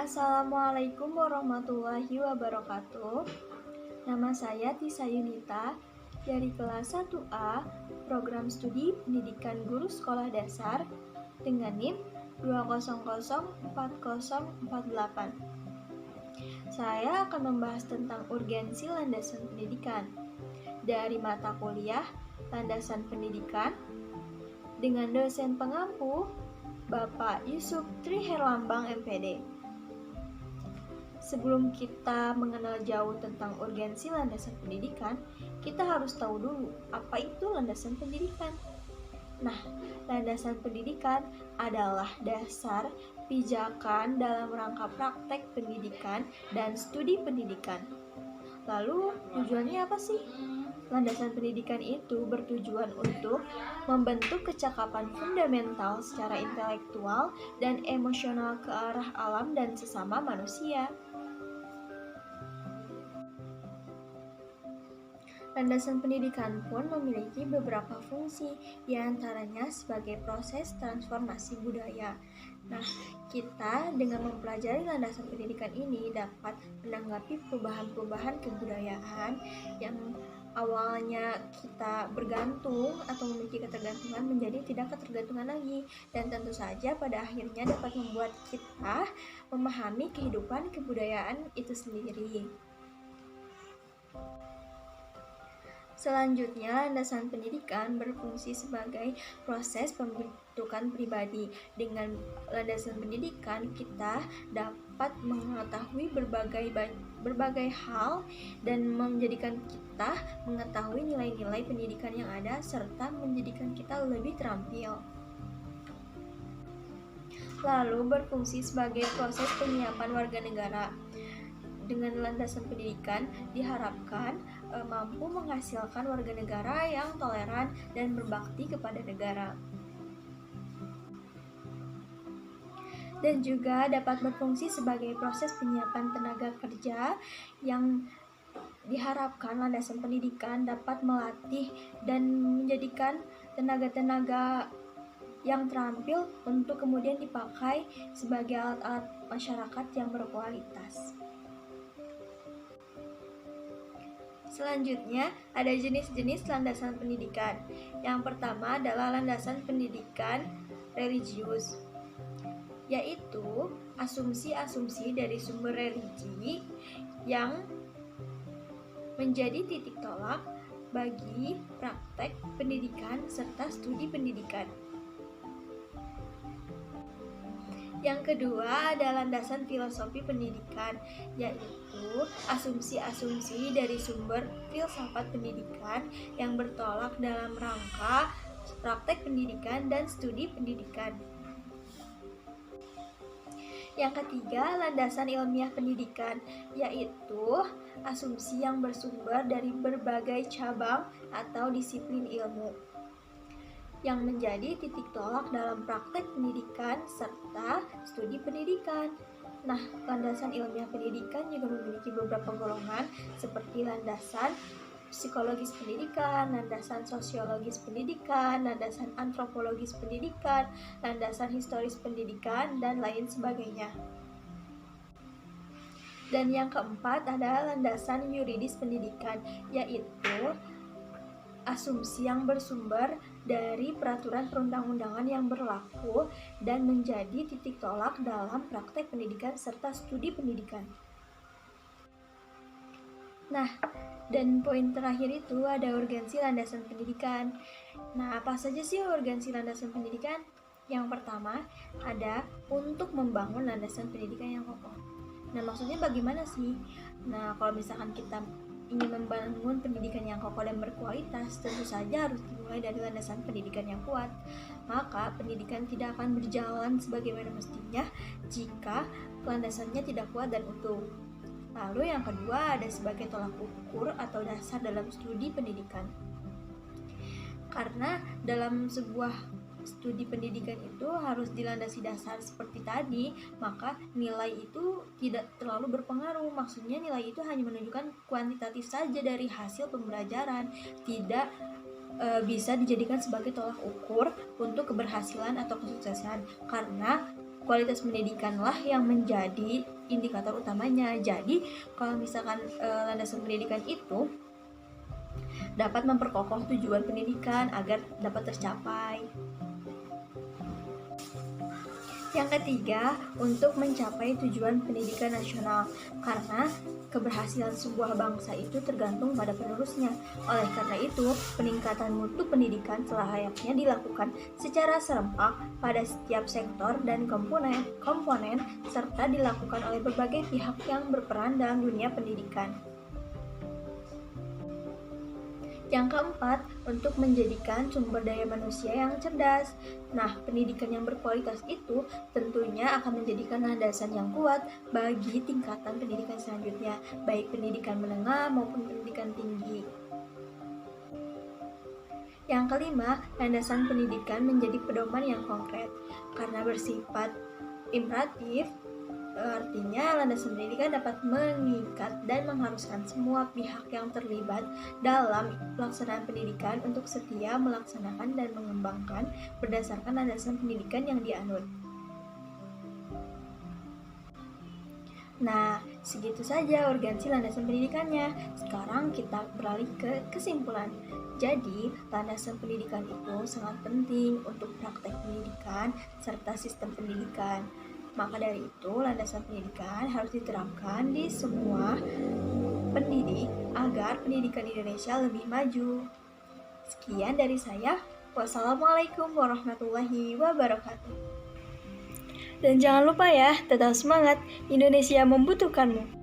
Assalamualaikum warahmatullahi wabarakatuh. Nama saya Tisa Yunita dari kelas 1A Program Studi Pendidikan Guru Sekolah Dasar dengan NIM 2004048. Saya akan membahas tentang urgensi landasan pendidikan dari mata kuliah Landasan Pendidikan dengan dosen pengampu Bapak Yusuf Triherlambang MPD. Sebelum kita mengenal jauh tentang urgensi landasan pendidikan, kita harus tahu dulu apa itu landasan pendidikan. Nah, landasan pendidikan adalah dasar pijakan dalam rangka praktek pendidikan dan studi pendidikan. Lalu, tujuannya apa sih? Landasan pendidikan itu bertujuan untuk membentuk kecakapan fundamental secara intelektual dan emosional ke arah alam dan sesama manusia. Landasan pendidikan pun memiliki beberapa fungsi, diantaranya sebagai proses transformasi budaya. Nah, kita dengan mempelajari landasan pendidikan ini dapat menanggapi perubahan-perubahan kebudayaan yang awalnya kita bergantung atau memiliki ketergantungan menjadi tidak ketergantungan lagi, dan tentu saja pada akhirnya dapat membuat kita memahami kehidupan kebudayaan itu sendiri. Selanjutnya, landasan pendidikan berfungsi sebagai proses pembentukan pribadi. Dengan landasan pendidikan, kita dapat mengetahui berbagai hal dan menjadikan kita mengetahui nilai-nilai pendidikan yang ada serta menjadikan kita lebih terampil. Lalu berfungsi sebagai proses penyiapan warga negara. Dengan landasan pendidikan diharapkan mampu menghasilkan warga negara yang toleran dan berbakti kepada negara. Dan juga dapat berfungsi sebagai proses penyiapan tenaga kerja yang diharapkan landasan pendidikan dapat melatih dan menjadikan tenaga-tenaga yang terampil untuk kemudian dipakai sebagai alat-alat masyarakat yang berkualitas. Selanjutnya, ada jenis-jenis landasan pendidikan. Yang pertama adalah landasan pendidikan religius, yaitu asumsi-asumsi dari sumber religi yang menjadi titik tolak bagi praktek pendidikan serta studi pendidikan. Yang kedua ada landasan filosofi pendidikan, yaitu asumsi-asumsi dari sumber filsafat pendidikan yang bertolak dalam rangka praktek pendidikan dan studi pendidikan. Yang ketiga, landasan ilmiah pendidikan, yaitu asumsi yang bersumber dari berbagai cabang atau disiplin ilmu yang menjadi titik tolak dalam praktek pendidikan serta studi pendidikan. Nah, landasan ilmiah pendidikan juga memiliki beberapa golongan seperti landasan psikologis pendidikan, landasan sosiologis pendidikan, landasan antropologis pendidikan, landasan historis pendidikan, dan lain sebagainya. Dan yang keempat adalah landasan yuridis pendidikan, yaitu asumsi yang bersumber dari peraturan perundang-undangan yang berlaku dan menjadi titik tolak dalam praktek pendidikan serta studi pendidikan. Nah, dan poin terakhir itu ada urgensi landasan pendidikan. Nah, apa saja sih urgensi landasan pendidikan? Yang pertama, ada untuk membangun landasan pendidikan yang kokoh. Nah, maksudnya bagaimana sih? Nah, kalau misalkan kita ingin membangun pendidikan yang kokoh dan berkualitas, tentu saja harus dimulai dari landasan pendidikan yang kuat. Maka pendidikan tidak akan berjalan sebagaimana mestinya jika landasannya tidak kuat dan utuh. Lalu yang kedua ada sebagai tolak ukur atau dasar dalam studi pendidikan. Karena dalam sebuah studi pendidikan itu harus dilandasi dasar seperti tadi, maka nilai itu tidak terlalu berpengaruh. Maksudnya nilai itu hanya menunjukkan kuantitatif saja dari hasil pembelajaran, tidak bisa dijadikan sebagai tolak ukur untuk keberhasilan atau kesuksesan. Karena kualitas pendidikanlah yang menjadi indikator utamanya. Jadi kalau misalkan landasan pendidikan itu dapat memperkokoh tujuan pendidikan agar dapat tercapai. Yang ketiga, untuk mencapai tujuan pendidikan nasional, karena keberhasilan sebuah bangsa itu tergantung pada penerusnya. Oleh karena itu, peningkatan mutu pendidikan selayaknya dilakukan secara serempak pada setiap sektor dan komponen serta dilakukan oleh berbagai pihak yang berperan dalam dunia pendidikan. Yang keempat, untuk menjadikan sumber daya manusia yang cerdas. Nah, pendidikan yang berkualitas itu tentunya akan menjadikan landasan yang kuat bagi tingkatan pendidikan selanjutnya, baik pendidikan menengah maupun pendidikan tinggi. Yang kelima, landasan pendidikan menjadi pedoman yang konkret. Karena bersifat imperatif, artinya landasan pendidikan dapat mengikat dan mengharuskan semua pihak yang terlibat dalam pelaksanaan pendidikan untuk setia melaksanakan dan mengembangkan berdasarkan landasan pendidikan yang dianut. Nah, segitu saja urgensi landasan pendidikannya. Sekarang kita beralih ke kesimpulan. Jadi, landasan pendidikan itu sangat penting untuk praktek pendidikan serta sistem pendidikan. Maka dari itu, landasan pendidikan harus diterapkan di semua pendidik agar pendidikan Indonesia lebih maju. Sekian dari saya. Wassalamualaikum warahmatullahi wabarakatuh. Dan jangan lupa ya, tetap semangat. Indonesia membutuhkanmu.